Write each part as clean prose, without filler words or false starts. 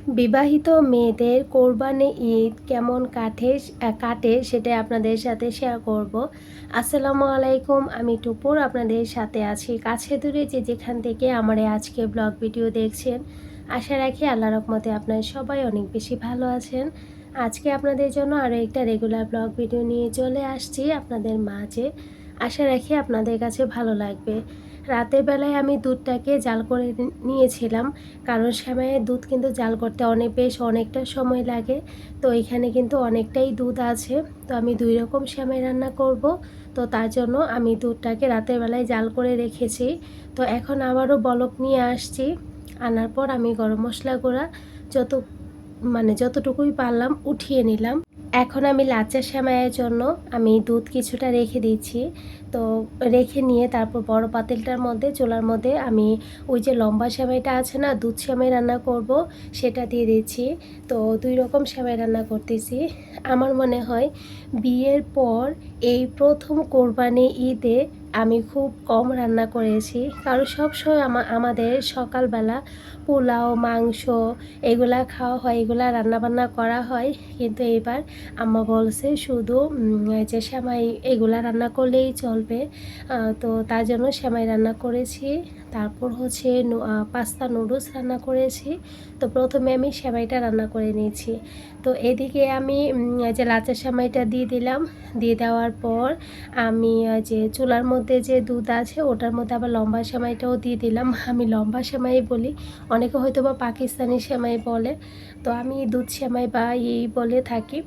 বিবাহিত মেয়েদের কোরবানি ঈদ কেমন কাটে সেটাই আপনাদের সাথে শেয়ার করব। আসসালামু আলাইকুম, আমি টুপুর আপনাদের সাথে আছি। কাছে দূরে যে যেখান থেকে আমার এই আজকে ব্লগ ভিডিও দেখছেন, আশা রাখি আল্লাহর রহমতে আপনারা সবাই অনেক বেশি ভালো আছেন। আজকে আপনাদের জন্য আরও একটা রেগুলার ব্লগ ভিডিও নিয়ে চলে আসছি আপনাদের মাঝে। আশা রাখি আপনাদের কাছে ভালো লাগবে। রাতের বেলায় আমি দুধটাকে জাল করে নিয়েছিলাম, কারণ সেমাইয়ের দুধ কিন্তু জাল করতে অনেকটা সময় লাগে। তো এখানে কিন্তু অনেকটাই দুধ আছে, তো আমি 2 রকম সেমাই রান্না করব। তো তার জন্য আমি দুধটাকে রাতের বেলায় জাল করে রেখেছি। তো এখন আবারও বলক নিয়ে আসছি। আনার পর আমি গরম মশলা গুঁড়া যত যতটুকুই পারলাম উঠিয়ে নিলাম। এখন আমি লাচ্চা সেমাইয়ের জন্য আমি দুধ কিছুটা রেখে দিচ্ছি। তো রেখে নিয়ে তারপর বড় পাতিলটার মধ্যে চুলার মধ্যে আমি ওই যে লম্বা সেমাইটা আছে না, দুধ সেমাই রান্না করব, সেটা দিয়ে দিচ্ছি। তো 2 রকম সেমাই রান্না করতেছি। আমার মনে হয় বিয়ের পর এই প্রথম কোরবানি ঈদে আমি খুব কম রান্না করেছি, কারণ সবসময় আমাদের সকালবেলা পোলাও মাংস এগুলা খাওয়া হয়, এগুলা রান্নাবান্না করা হয়। কিন্তু এবার আম্মা বলছে শুধু যে সেমাই এগুলা রান্না করলেই চলবে। তো তার জন্য সেমাই রান্না করেছি। তারপর হচ্ছে পাস্তা নুডলস রান্না করেছি। তো প্রথমে আমি সেমাইটা রান্না করে নিয়েছি। তো এদিকে আমি যে লাচ্চা সেমাইটা দিয়ে দিলাম। দিয়ে দেওয়ার পর আমি যে চুলার মধ্যে যে দুধ আছে ওটার মধ্যে আবার লম্বা সেমাইটাও দিয়ে দিলাম। আমি লম্বা সেমাই বলি, অনেকে হয়তো বা পাকিস্তানি সেমাই বলে, তো আমি দুধ সেমাই বা এই বলে থাকি।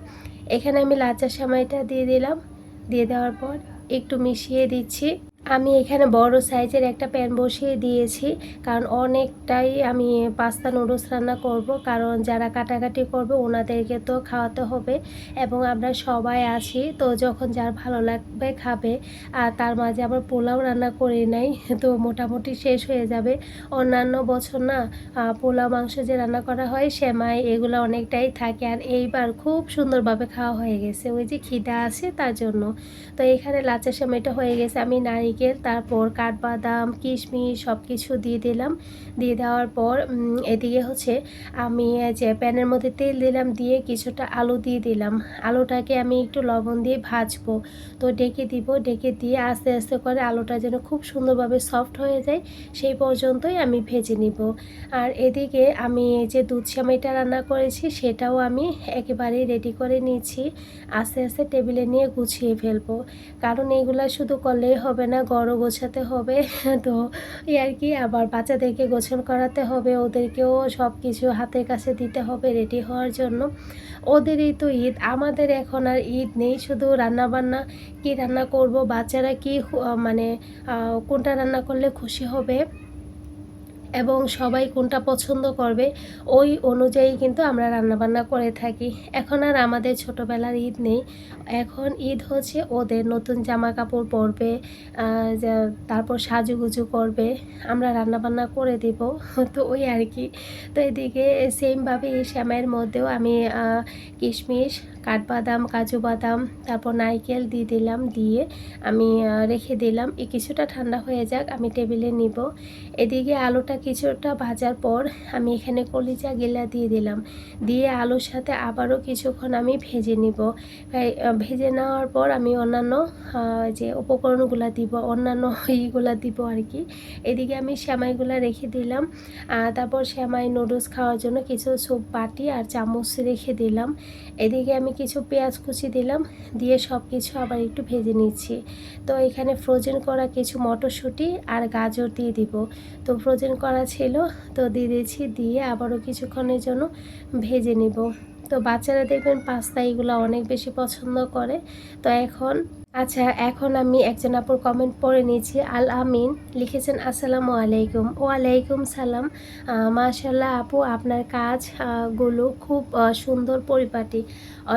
এখানে আমি লাচ্চা সেমাইটা দিয়ে দিলাম। দিয়ে দেওয়ার পর একটু মিশিয়ে দিচ্ছি। আমি এখানে বড় সাইজের একটা প্যান বসিয়ে দিয়েছি, কারণ অনেকটাই আমি পাস্তা নুডলস রান্না করব, কারণ যারা কাটাকাটি করবে ওনাদেরকে তো খাওয়াতে হবে এবং আমরা সবাই আছি। তো যখন যার ভালো লাগবে খাবে। আর তার মাঝে আবার পোলাও রান্না করে নাই, তো মোটামুটি শেষ হয়ে যাবে। অন্যান্য বছর না পোলাও মাংস যে রান্না করা হয় সেমাই এগুলো অনেকটাই থাকে, আর এইবার খুব সুন্দরভাবে খাওয়া হয়ে গেছে, ওই যে খিদা আছে তার জন্য। তো এখানে লাচ্চা সেমাইটা হয়ে গেছে। আমি নারিকেল, তারপর কাঠবাদাম, কিশমিশ সব কিছু দিয়ে দিলাম। দিয়ে দেওয়ার পর এদিকে হচ্ছে আমি যে প্যানের মধ্যে তেল দিলাম, দিয়ে কিছুটা আলু দিয়ে দিলাম। আলুটাকে আমি একটু লবণ দিয়ে ভাজবো। তো ডেকে দিব, ডেকে দিয়ে আস্তে আস্তে করে আলুটা যেন খুব সুন্দরভাবে সফট হয়ে যায় সেই পর্যন্তই আমি ভেজে নিব। আর এদিকে আমি যে দুধ সেমাইটা রান্না করেছি সেটাও আমি একেবারেই রেডি করে নিয়েছি। আস্তে আস্তে টেবিলে নিয়ে গুছিয়ে ফেলবো, কারণ এইগুলা শুধু করলেই হবে না, ঘরও গোছাতে হবে। তো এই আর কি, আবার বাচ্চাদেরকে গোছল করাতে হবে, ওদেরকেও সব কিছু হাতের কাছে দিতে হবে রেডি হওয়ার জন্য। ওদেরই তো ঈদ, আমাদের এখন আর ঈদ নেই, শুধু রান্না বান্না। কি রান্না করব, বাচ্চারা কি কোনটা রান্না করলে খুশি হবে এবং সবাই কোনটা পছন্দ করবে ওই অনুযায়ী কিন্তু আমরা রান্নাবান্না করে থাকি। এখন আর আমাদের ছোটোবেলার ঈদ নেই, এখন ঈদ হচ্ছে ওদের নতুন জামা কাপড় পরবে, তারপর সাজুগুজু করবে, আমরা রান্নাবান্না করে দেব। তো ওই আর কি। তো এদিকে সেমভাবে এই সেমাইয়ের মধ্যেও আমি কিশমিশ, কাঠবাদাম, কাজু বাদাম, তারপর নারকেল দিয়ে দিলাম। দিয়ে আমি রেখে দিলাম, কিছুটা ঠান্ডা হয়ে যাক, আমি টেবিলে নিব। এদিকে আলুটা কিছুটা ভাজার পর আমি এখানে কলিজা গিলা দিয়ে দিলাম। দিয়ে আলুর সাথে আবারও কিছুক্ষণ আমি ভেজে নিব। ভেজে নেওয়ার পর আমি অন্যান্য যে উপকরণগুলো দিব, অন্যান্য এইগুলা দিব আর কি। এদিকে আমি সেমাইগুলো রেখে দিলাম। তারপর সেমাই নুডলস খাওয়ার জন্য কিছু স্যুপ বাটি আর চামচ রেখে দিলাম। এদিকে আমি কিছু পেঁয়াজ কুচি দিলাম, দিয়ে সব কিছু আবার একটু ভেজে নিচ্ছি। তো এখানে ফ্রোজেন করা কিছু মটরশুঁটি আর গাজর দিয়ে দিব। তো ফ্রোজেন করা ছিল, তো দিয়ে দিয়েছি। দিয়ে আবারও কিছুক্ষণের জন্য ভেজে নিব। তো বাচ্চারা দেখবেন পাস্তা এগুলো অনেক বেশি পছন্দ করে। তো এখন আমি একজন আপুর কমেন্ট পড়ে নিয়েছি। আল আমিন লিখেছেন, আসসালামু আলাইকুম। ওয়ালাইকুম সালাম। মাশাল্লাহ আপু, আপনার কাজ গুলো খুব সুন্দর পরিপাটি।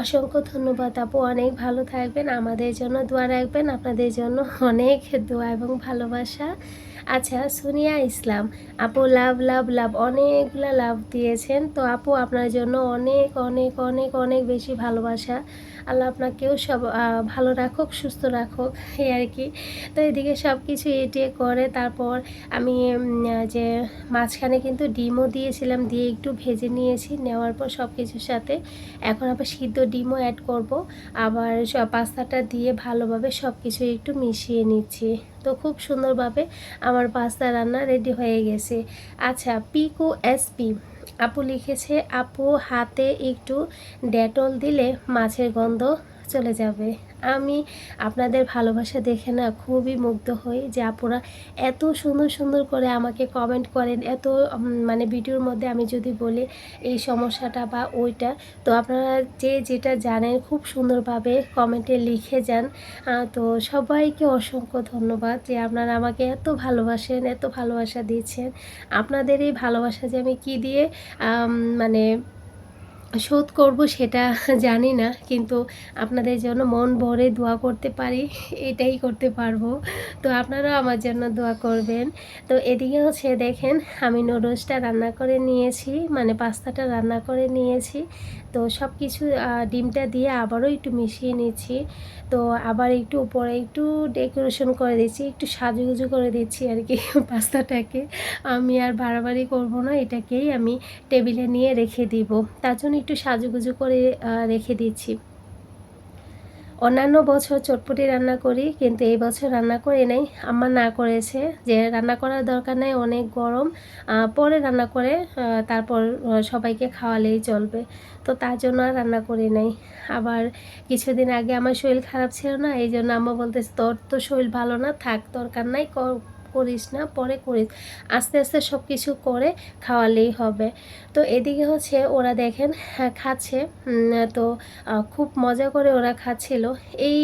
অসংখ্য ধন্যবাদ আপু, অনেক ভালো থাকবেন, আমাদের জন্য দোয়া রাখবেন। আপনাদের জন্য অনেক দোয়া এবং ভালোবাসা। আচ্ছা, সোনিয়া ইসলাম আপু লাভ লাভ লাভ, অনেকগুলা লাভ দিয়েছেন। তো আপু আপনার জন্য অনেক অনেক অনেক অনেক বেশি ভালোবাসা। আল্লাহ আপনাকেও সব ভালো রাখুক, সুস্থ রাখুক, এই আর কি। তো এদিকে সব কিছু এটিয়ে করে তারপর আমি যে মাঝখানে কিন্তু ডিমও দিয়েছিলাম, দিয়ে একটু ভেজে নিয়েছি, নেওয়ার পর সব কিছুর সাথে এখন আবার সিদ্ধ ডিমও অ্যাড করব, আবার সব পাস্তাটা দিয়ে ভালোভাবে সব কিছু একটু মিশিয়ে নিচ্ছি। তো খুব সুন্দরভাবে আমার পাস্তা রান্না রেডি হয়ে গেছে। আচ্ছা, পিকু এসপি আপু লিখেছে, আপু হাতে একটু ডেটল দিলে মাছের গন্ধ চলে যাবে। আমি আপনাদের ভালোবাসা দেখে না খুবই মুগ্ধ হই যে আপুরা এত সুন্দর সুন্দর করে আমাকে কমেন্ট করেন। এত মানে ভিডিওর মধ্যে আমি যদি বলি এই সমস্যাটা বা ওইটা, তো আপনারা যে যেটা জানেন খুব সুন্দরভাবে কমেন্টে লিখে যান। তো সবাইকে অসংখ্য ধন্যবাদ যে আপনারা আমাকে এত ভালোবাসেন, এত ভালোবাসা দিচ্ছেন। আপনাদের এই ভালোবাসা যে আমি কী দিয়ে মানে শোধ করব সেটা জানি না, কিন্তু আপনাদের জন্য মন ভরে দোয়া করতে পারি, এটাই করতে পারবো। তো আপনারাও আমার জন্য দোয়া করবেন। তো এদিকে হচ্ছে দেখেন আমি নুডলসটা রান্না করে নিয়েছি, মানে পাস্তাটা রান্না করে নিয়েছি। তো সব কিছু ডিমটা দিয়ে আবারও একটু মিশিয়ে নিচ্ছি। তো আবার একটু উপরে একটু ডেকোরেশন করে দিচ্ছি, একটু সাজুগুজু করে দিচ্ছি আর কি পাস্তাটাকে। আমি আর বাড়াবাড়ি করব না, এটাকেই আমি টেবিলে নিয়ে রেখে দিব। তার জন্য একটু সাজুগুজু করে রেখে দিচ্ছি। অন্যান্য বছর চটপটি রান্না করি, কিন্তু এই বছর রান্না করি নাই। আম্মা না করেছে যে রান্না করার দরকার নেই, অনেক গরম, পরে রান্না করে তারপর সবাইকে খাওয়ালেই চলবে। তো তার জন্য আর রান্না করি নাই। আবার কিছুদিন আগে আমার শরীর খারাপ ছিল না, এই জন্য আম্মা বলতেছে তোর তো শরীর ভালো না, থাক দরকার নাই, করিস না, পরে করিস, আস্তে আস্তে সব কিছু করে খাওয়ালেই হবে। তো এদিকে হচ্ছে ওরা দেখেন খাচ্ছে। তো খুব মজা করে ওরা খাচ্ছিল। এই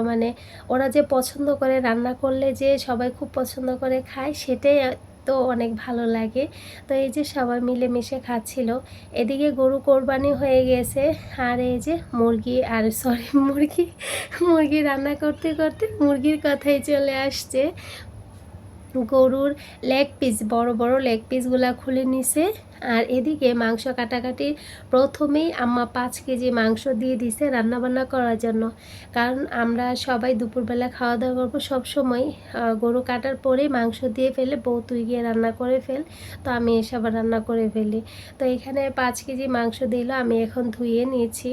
মানে ওরা যে পছন্দ করে, রান্না করলে যে সবাই খুব পছন্দ করে খায়, সেটাই তো অনেক ভালো লাগে। তো এই যে সবাই মিলেমিশে খাচ্ছিল। এদিকে গরু কোরবানি হয়ে গেছে, আর এই যে মুরগি, আর সরি মুরগি রান্না করতে করতে মুরগির কথাই চলে আসছে। গরুর লেগ পিস, বড় বড় লেগ পিসগুলা খুলে নিছে। আর এদিকে মাংস কাটাকাটি প্রথমেই আম্মা 5 কেজি মাংস দিয়ে দিছে রান্নাবান্না করার জন্য, কারণ আমরা সবাই দুপুরবেলা খাওয়া দাওয়া করবো। সবসময় গরু কাটার পরেই মাংস দিয়ে ফেলে, বউ তুই গিয়ে রান্না করে ফেল, তো আমি এসে আবার রান্না করে ফেলি। তো এখানে 5 কেজি মাংস দিল, আমি এখন ধুয়ে নিয়েছি।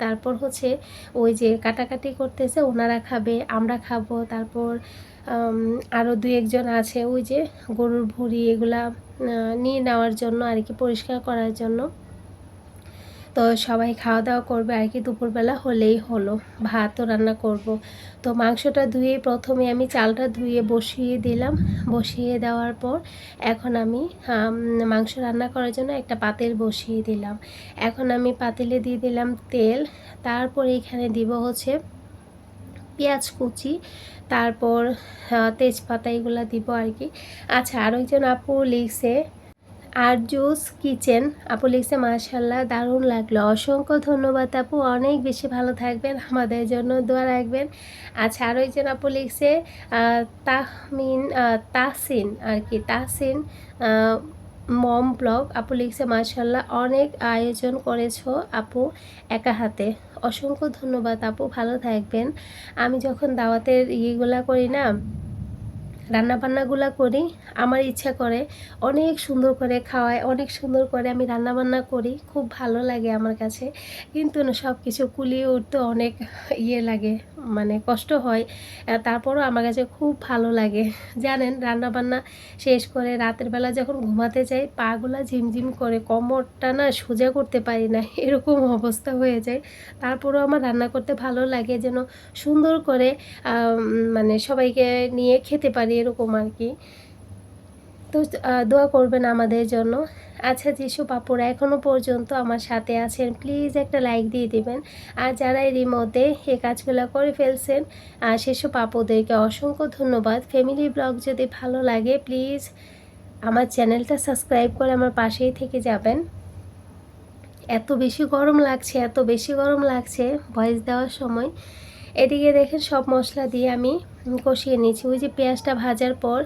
তারপর হচ্ছে ওই যে কাটাকাটি করতেছে, ওনারা খাবে, আমরা খাবো। তারপর আরও 2-1 জন আছে ওই যে গরুর ভুঁড়ি এগুলা নিয়ে নেওয়ার জন্য আর কি, পরিষ্কার করার জন্য। তো সবাই খাওয়া দাওয়া করবে আর কি, দুপুরবেলা হলেই হলো, ভাতও রান্না করব। তো মাংসটা ধুয়ে প্রথমে আমি চালটা ধুয়ে বসিয়ে দিলাম। বসিয়ে দেওয়ার পর এখন আমি মাংস রান্না করার জন্য একটা পাতিল বসিয়ে দিলাম। এখন আমি পাতিলে দিয়ে দিলাম তেল। তারপরে এখানে দিব হচ্ছে পেঁয়াজ কুচি, তারপর তেজপাতা, এগুলো দিব আর কি। আচ্ছা, আরও একজন আপু লিখছে, আরজুস কিচেন আপু লিখছে, মাশাল্লাহ দারুণ লাগলো। অসংখ্য ধন্যবাদ আপু, অনেক বেশি ভালো থাকবেন, আমাদের জন্য দোয়া রাখবেন। আচ্ছা, আরও একজন আপু লিখছে তাহসিন আর কি, তাহসিন মম ব্লগ আপু লিখছে, মাশাল্লাহ অনেক আয়োজন করেছো আপু একা হাতে। অসংখ্য ধন্যবাদ আপু, ভালো থাকবেন। আমি যখন দাওয়াতের ইয়েগুলা করি না, রান্নাবান্নাগুলো করি, আমার ইচ্ছা করে অনেক সুন্দর করে খাওয়ায়, অনেক সুন্দর করে আমি রান্নাবান্না করি, খুব ভালো লাগে আমার কাছে। কিন্তু না, সব কিছু কুলিয়ে উঠতে অনেক লাগে, মানে কষ্ট হয়। তারপরও আমার কাছে খুব ভালো লাগে। জানেন, রান্নাবান্না শেষ করে রাতের বেলা যখন ঘুমাতে যাই, পাগুলা ঝিমঝিম করে, কোমরটা না সোজা করতে পারি না, এরকম অবস্থা হয়ে যায়। তারপরেও আমার রান্না করতে ভালো লাগে, যেন সুন্দর করে মানে সবাইকে নিয়ে খেতে পারি, এরকম আর কি। তো দোয়া করবেন আমাদের জন্য। আচ্ছা, যেসব আপুরা এখনও পর্যন্ত আমার সাথে আছেন, প্লিজ একটা লাইক দিয়ে দিবেন। আর যারা এরই মধ্যে এই কাজগুলো করে ফেলছেন, সেসব আপুদেরকে অসংখ্য ধন্যবাদ। ফ্যামিলি ব্লগ যদি ভালো লাগে, প্লিজ আমার চ্যানেলটা সাবস্ক্রাইব করে আমার পাশেই থেকে যাবেন। এত বেশি গরম লাগছে, এত বেশি গরম লাগছে ভয়েস দেওয়ার সময়। এদিকে দেখেন সব মশলা দিয়ে আমি কষিয়ে নিয়েছি। ওই যে পেঁয়াজটা ভাজার পর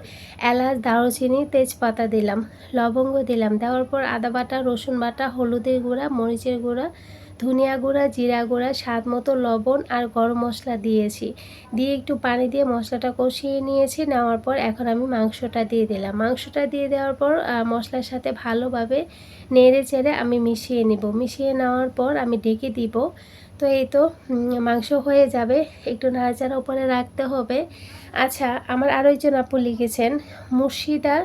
এলাচ, দারুচিনি, তেজপাতা দিলাম, লবঙ্গ দিলাম, দেওয়ার পর আদা বাটা, রসুন বাটা, হলুদের গুঁড়া, মরিচের গুঁড়া, ধনিয়া গুঁড়া, জিরা গুঁড়া, স্বাদ মতো লবণ আর গরম মশলা দিয়েছি। দিয়ে একটু পানি দিয়ে মশলাটা কষিয়ে নিয়েছি। নেওয়ার পর এখন আমি মাংসটা দিয়ে দিলাম। মাংসটা দিয়ে দেওয়ার পর মশলার সাথে ভালোভাবে নেড়ে চেড়ে আমি মিশিয়ে নিব। মিশিয়ে নেওয়ার পর আমি ঢেকে দিব। তো এই তো মাংস হয়ে যাবে, একটু নাড়াচাড়া উপরে রাখতে হবে। আচ্ছা, আমার আরও একজন আপু লিখেছেন, মুর্শিদা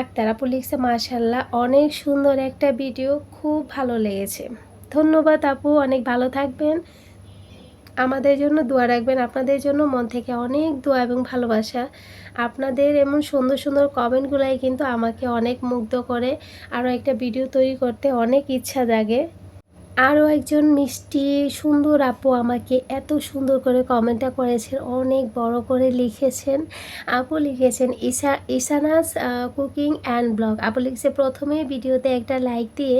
আক্তার আপু লিখছে, মাশাল্লাহ অনেক সুন্দর একটা ভিডিও, খুব ভালো লেগেছে। ধন্যবাদ আপু, অনেক ভালো থাকবেন, আমাদের জন্য দোয়া রাখবেন। আপনাদের জন্য মন থেকে অনেক দোয়া এবং ভালোবাসা। আপনাদের এমন সুন্দর সুন্দর কমেন্টগুলাই কিন্তু আমাকে অনেক মুগ্ধ করে, আরও একটা ভিডিও তৈরি করতে অনেক ইচ্ছা জাগে। আরও একজন মিষ্টি সুন্দর আপু আমাকে এত সুন্দর করে কমেন্টটা করেছেন, অনেক বড় করে লিখেছেন। আপু লিখেছেন ইসানাস কুকিং অ্যান্ড ব্লগ। আপু লিখছে, প্রথমে ভিডিওতে একটা লাইক দিয়ে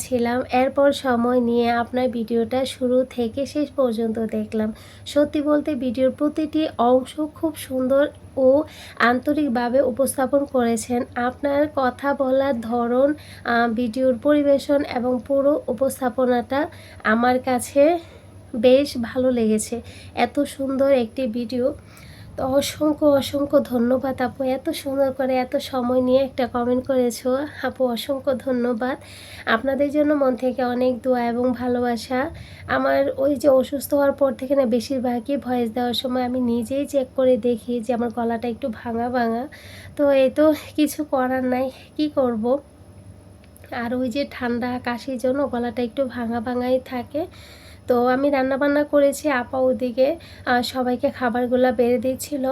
ছিলাম, এরপর সময় নিয়ে আপনার ভিডিওটা শুরু থেকে শেষ পর্যন্ত দেখলাম। সত্যি বলতে ভিডিওর প্রতিটি অংশ খুব সুন্দর ও আন্তরিকভাবে উপস্থাপন করেছেন। আপনার কথা বলার ধরন, ভিডিওর পরিবেশন এবং পুরো উপস্থাপনাটা আমার কাছে বেশ ভালো লেগেছে। এত সুন্দর একটি ভিডিও। তো অসংখ্য অসংখ্য ধন্যবাদ আপু, এত সুন্দর করে এত সময় নিয়ে একটা কমেন্ট করেছো আপু, অসংখ্য ধন্যবাদ। আপনাদের জন্য মন থেকে অনেক দোয়া এবং ভালোবাসা। আমার ওই যে অসুস্থ হওয়ার পর থেকে না বেশিরভাগই ভয়েস দেওয়ার সময় আমি নিজেই চেক করে দেখি যে আমার গলাটা একটু ভাঙা ভাঙা। তো এই তো কিছু করার নাই, কি করব। আর ওই যে ঠান্ডা কাশির জন্য গলাটা একটু ভাঙা ভাঙাই থাকে। তো আমি রান্নাবান্না করেছি, আপা ওদিকে সবাইকে খাবারগুলো বেড়ে দিচ্ছিল।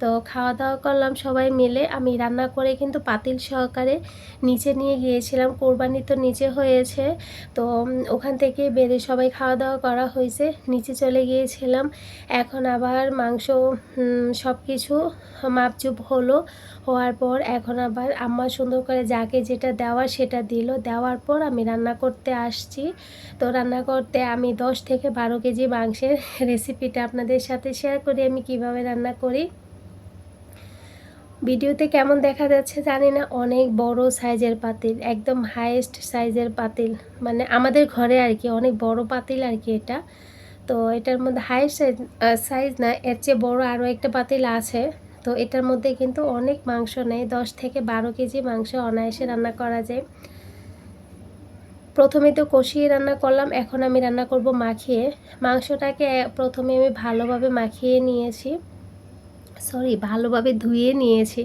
তো খাওয়া দাওয়া করলাম সবাই মিলে। আমি রান্না করে কিন্তু পাতিল সহকারে নিচে নিয়ে গিয়েছিলাম, কোরবানি তো নিচে হয়েছে। তো ওখান থেকে বেড়ে সবাই খাওয়া দাওয়া করা হয়েছে, নিচে চলে গিয়েছিলাম। এখন আবার মাংস সব কিছু মাপচুপ হলো, হওয়ার পর এখন আবার আম্মা সুন্দর করে যাকে যেটা দেওয়ার সেটা দিল। দেওয়ার পর আমি রান্না করতে আসছি। তো রান্না করতে আমি 10 থেকে 12 কেজি মাংসের রেসিপিটা আপনাদের সাথে শেয়ার করি, আমি কিভাবে রান্না করি। ভিডিওতে কেমন দেখা যাচ্ছে জানি না, অনেক বড় সাইজের পাতিল, একদম হাইয়েস্ট সাইজের পাতিল, মানে আমাদের ঘরে আর কি অনেক বড় পাতিল আর কি এটা। তো এটার মধ্যে হাইয়েস্ট সাইজ না, এর চেয়ে বড় আরও একটা পাতিল আছে। তো এটার মধ্যে কিন্তু অনেক মাংস নেই, 10 থেকে 12 কেজি মাংস অনায়াসে রান্না করা যায়। প্রথমে তো কষিয়ে রান্না করলাম, এখন আমি রান্না করব মাখিয়ে। মাংসটাকে প্রথমে আমি ভালোভাবে মাখিয়ে নিয়েছি, ভালোভাবে ধুয়ে নিয়েছি।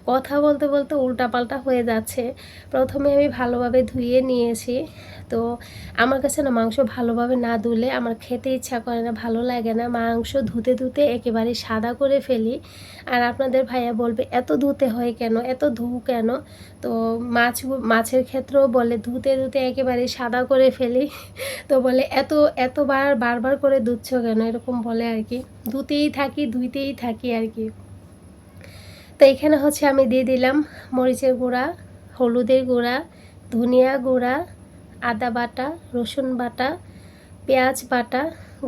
কথা বলতে বলতে উল্টাপাল্টা হয়ে যাচ্ছে। প্রথমে আমি ভালোভাবে ধুয়ে নিয়েছি। তো আমার কাছে না মাংস ভালোভাবে না ধুলে আমার খেতে ইচ্ছা করে না, ভালো লাগে না। মাংস ধুতে ধুতে একেবারে সাদা করে ফেলি। আর আপনাদের ভাইয়া বলবে এত ধুতে হয় কেন, এত ধুও কেন। তো মাছের ক্ষেত্রেও বলে ধুতে ধুতে একেবারে সাদা করে ফেলি। তো বলে এতবার বারবার করে ধুচ্ছ কেন, এরকম বলে আর কি। ধুইতেই থাকি আর কি। তো এখানে হচ্ছে আমি দিয়ে দিলাম মরিচের গুঁড়া, হলুদের গুঁড়া, ধনিয়া গুঁড়া, আদা বাটা, রসুন বাটা, পেঁয়াজ বাটা,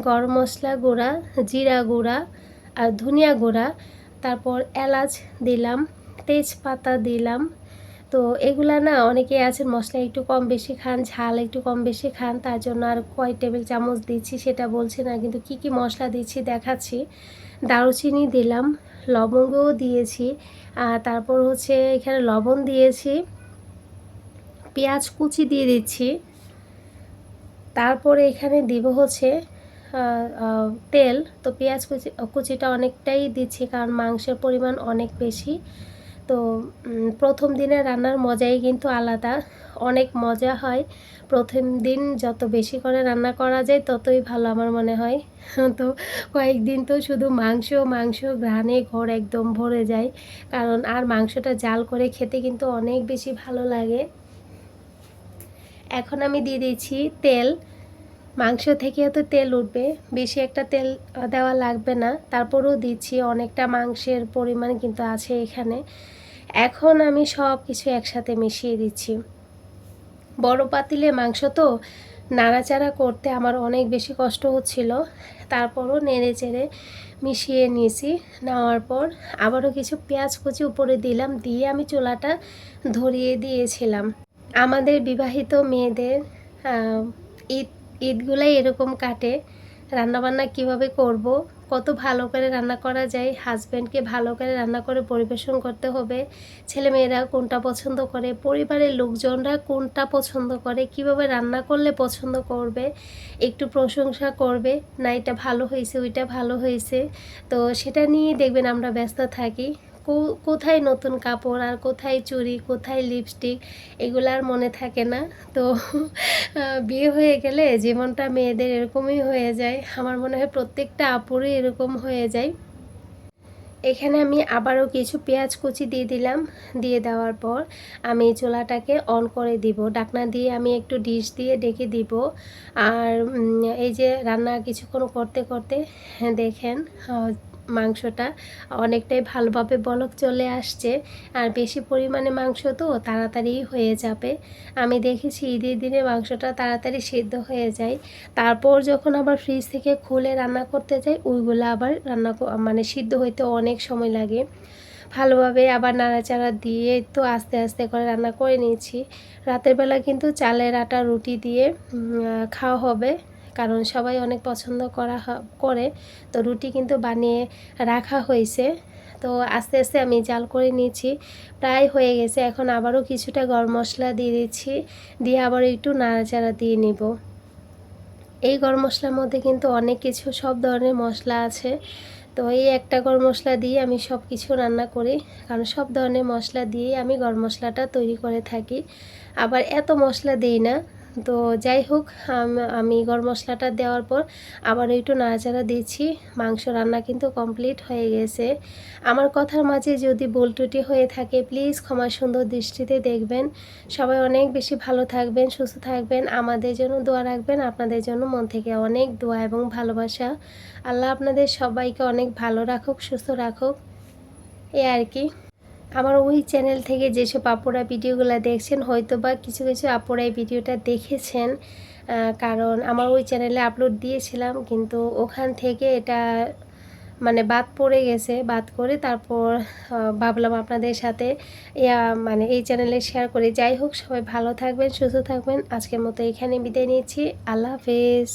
গরম মশলা গুঁড়া, জিরা গুঁড়া আর ধনিয়া গুঁড়া, তারপর এলাচ দিলাম, তেজপাতা দিলাম। তো এগুলা না অনেকেই আছেন মশলা একটু কম বেশি খান, ঝাল একটু কম বেশি খান, তার জন্য আর কয় টেবিল চামচ দিচ্ছি সেটা বলছি না, কিন্তু কি কি মশলা দিচ্ছি দেখাচ্ছি। দারুচিনি দিলাম, লবঙ্গও দিয়েছি, তারপর হচ্ছে এখানে লবণ দিয়েছি, পেঁয়াজ কুচি দিয়ে দিচ্ছি। তারপরে এখানে দিব হচ্ছে তেল। তো পেঁয়াজ কুচিটা অনেকটাই দিচ্ছি কারণ মাংসের পরিমাণ অনেক বেশি। তো প্রথম দিনের রান্নার মজাই কিন্তু আলাদা, অনেক মজা হয়। প্রথম দিন যত বেশি করে রান্না করা যায় ততই ভালো আমার মনে হয়। তো কয়েকদিন তো শুধু মাংস মাংস ঘ্রাণে ঘর একদম ভরে যায়, কারণ আর মাংসটা জাল করে খেতে কিন্তু অনেক বেশি ভালো লাগে। এখন আমি দিয়ে দিচ্ছি তেল। মাংস থেকে তো তেল উঠবে, বেশি একটা তেল দেওয়া লাগবে না, তারপরেও দিচ্ছি, অনেকটা মাংসের পরিমাণ কিন্তু আছে এখানে। এখন আমি সব কিছু একসাথে মিশিয়ে দিচ্ছি। বড় পাতিলে মাংস তো নাড়াচাড়া করতে আমার অনেক বেশি কষ্ট হচ্ছিল, তারপরও নেড়ে চেড়ে মিশিয়ে নিয়েছি। নেওয়ার পর আবারও কিছু পেঁয়াজ কুচি উপরে দিলাম, দিয়ে আমি চুলাটা ধরিয়ে দিয়েছিলাম। আমাদের বিবাহিত মেয়েদের ঈদ ঈদগুলাই এরকম কাটে। রান্নাবান্না কিভাবে করব, কত ভালো করে রান্না করা যায়, হাজব্যান্ডকে ভালো করে রান্না করে পরিবেশন করতে হবে, ছেলেমেয়েরা কোনটা পছন্দ করে, পরিবারের লোকজনরা কোনটা পছন্দ করে, কিভাবে রান্না করলে পছন্দ করবে, একটু প্রশংসা করবে, না এটা ভালো হয়েছে ওইটা ভালো হয়েছে। তো সেটা নিয়ে দেখবেন আমরা ব্যস্ত থাকি। কোথায় নতুন কাপড় আর কোথায় চুড়ি, কোথায় লিপস্টিক, এগুলো আর মনে থাকে না। তো বিয়ে হয়ে গেলে জীবনটা মেয়েদের এরকমই হয়ে যায়। আমার মনে হয় প্রত্যেকটা আপুরই এরকম হয়ে যায়। এখানে আমি আবারও কিছু পেঁয়াজ কুচি দিয়ে দিলাম। দিয়ে দেওয়ার পর আমি চুলাটাকে অন করে দিব, ঢাকনা দিয়ে আমি একটু ডিশ দিয়ে ঢেকে দিব। আর এই যে রান্না কিছুক্ষণ করতে করতে দেখেন মাংসটা অনেকটাই ভালোভাবে বলক চলে আসছে। আর বেশি পরিমাণে মাংস তো তাড়াতাড়ি হয়ে যাবে। আমি দেখেছি ঈদের দিনে মাংসটা তাড়াতাড়ি সিদ্ধ হয়ে যায়। তারপর যখন আবার ফ্রিজ থেকে খুলে রান্না করতে যাই, ওইগুলো আবার মানে সিদ্ধ হইতে অনেক সময় লাগে। ভালোভাবে আবার নাড়াচাড়া দিয়ে তো আস্তে আস্তে করে রান্না করে নিয়েছি। রাতের বেলা কিন্তু চালের আটা রুটি দিয়ে খাওয়া হবে, কারণ সবাই অনেক পছন্দ করে। তো রুটি কিন্তু বানিয়ে রাখা হয়েছে। তো আস্তে আস্তে আমি জাল করে নিয়েছি, প্রায় হয়ে গেছে। এখন আবারও কিছুটা গরম মশলা দিয়ে দিচ্ছি, দিয়ে আবার একটু নাড়াচাড়া দিয়ে নিব। এই গরম মশলার মধ্যে কিন্তু অনেক কিছু সব ধরনের মশলা আছে। তো এই একটা গরম মশলা দিয়ে আমি সব কিছু রান্না করি, কারণ সব ধরনের মশলা দিয়ে আমি গরম মশলাটা তৈরি করে থাকি। আবার এত মশলা দিই না। তো যাই হোক, আমি গরম মশলাটা দেওয়ার পর আবার একটু নাড়াচাড়া দিচ্ছি। মাংস রান্না কিন্তু কমপ্লিট হয়ে গেছে। আমার কথার মাঝে যদি ভুল ত্রুটি হয়ে থাকে প্লিজ ক্ষমা সুন্দর দৃষ্টিতে দেখবেন। সবাই অনেক বেশি ভালো থাকবেন, সুস্থ থাকবেন, আমাদের জন্য দোয়া রাখবেন। আপনাদের জন্য মন থেকে অনেক দোয়া এবং ভালোবাসা। আল্লাহ আপনাদের সবাইকে অনেক ভালো রাখুক, সুস্থ রাখুক, এই আর কি। আমার ওই চ্যানেল থেকে যেসব আপুরা ভিডিওগুলো দেখছেন, হয়তো বা কিছু কিছু আপুরা এই ভিডিওটা দেখেছেন, কারণ আমার ওই চ্যানেলে আপলোড দিয়েছিলাম, কিন্তু ওখান থেকে এটা মানে বাদ পড়ে গেছে। বাদ করে তারপর ভাবলাম আপনাদের সাথে মানে এই চ্যানেলে শেয়ার করি। যাই হোক, সবাই ভালো থাকবেন, সুস্থ থাকবেন। আজকের মতো এখানে বিদায় নিচ্ছি। আল্লাহ হাফেজ।